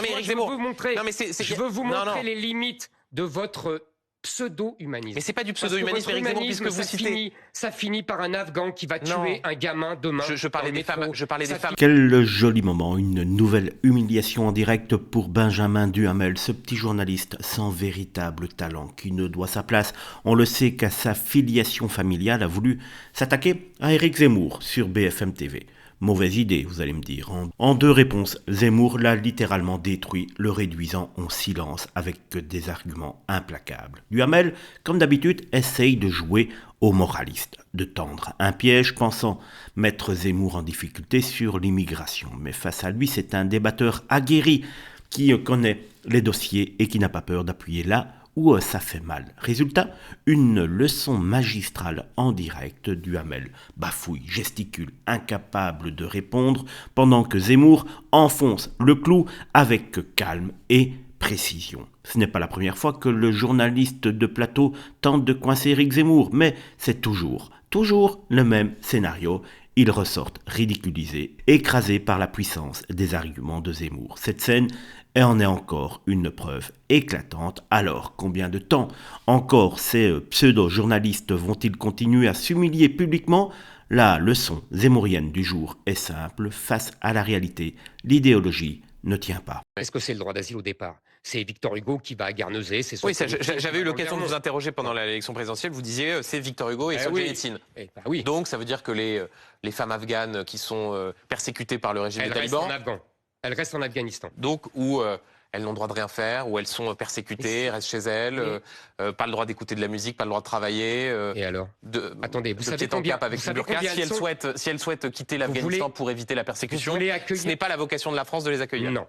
mais Moi, Éric je veux Zemmour. vous montrer, Non, mais je veux vous montrer non. les limites de votre pseudo-humanisme. Mais c'est pas du pseudo-humanisme, Éric Zemmour, puisque vous citez. Ça finit par un Afghan qui va Non. tuer un gamin demain. Je parlais des femmes. Je parlais des femmes. Quel joli moment, une nouvelle humiliation en direct pour Benjamin Duhamel, ce petit journaliste sans véritable talent qui ne doit sa place, on le sait, qu'à sa filiation familiale, a voulu s'attaquer à Éric Zemmour sur BFM TV. Mauvaise idée, vous allez me dire. En deux réponses, Zemmour l'a littéralement détruit, le réduisant en silence avec des arguments implacables. Duhamel, comme d'habitude, essaye de jouer au moraliste, de tendre un piège pensant mettre Zemmour en difficulté sur l'immigration. Mais face à lui, c'est un débatteur aguerri qui connaît les dossiers et qui n'a pas peur d'appuyer là où ça fait mal. Résultat, une leçon magistrale en direct. Duhamel bafouille, gesticule, incapable de répondre, pendant que Zemmour enfonce le clou avec calme et précision. Ce n'est pas la première fois que le journaliste de plateau tente de coincer Éric Zemmour, mais c'est toujours le même scénario. Ils ressortent ridiculisés, écrasés par la puissance des arguments de Zemmour. Cette scène en est encore une preuve éclatante. Alors, combien de temps encore ces pseudo-journalistes vont-ils continuer à s'humilier publiquement ? La leçon zemmourienne du jour est simple. Face à la réalité, l'idéologie ne tient pas. Est-ce que c'est le droit d'asile au départ? C'est Victor Hugo qui va à Guernesey. Oui, j'avais eu l'occasion de vous interroger pendant l'élection présidentielle. Vous disiez c'est Victor Hugo et Solzhenitsyn. Oui. Donc ça veut dire que les femmes afghanes qui sont persécutées par le régime des talibans, elles restent en Afghanistan. Donc où elles n'ont le droit de rien faire, où elles sont persécutées, restent chez elles, pas le droit d'écouter de la musique, pas le droit de travailler. Et alors attendez, vous savez combien avec le burqa, si elles souhaitent quitter l'Afghanistan pour éviter la persécution, ce n'est pas la vocation de la France de les accueillir. Non.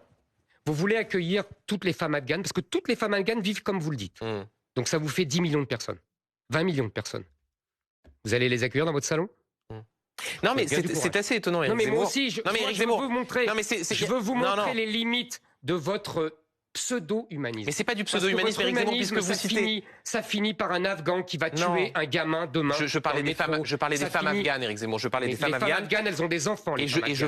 Vous voulez accueillir toutes les femmes afghanes, parce que toutes les femmes afghanes vivent comme vous le dites. Donc ça vous fait 10 millions de personnes, 20 millions de personnes. Vous allez les accueillir dans votre salon? Non, mais c'est assez étonnant, Éric Zemmour. Moi aussi, je veux vous montrer, je veux vous montrer les limites de votre pseudo-humanisme. Mais c'est pas du pseudo-humanisme, Éric Zemmour, puisque vous citez. Ça finit par un Afghan qui va tuer un gamin demain. Je parlais des femmes afghanes, Éric Zemmour. Je parlais des femmes afghanes. Les femmes afghanes, elles ont des enfants. Et je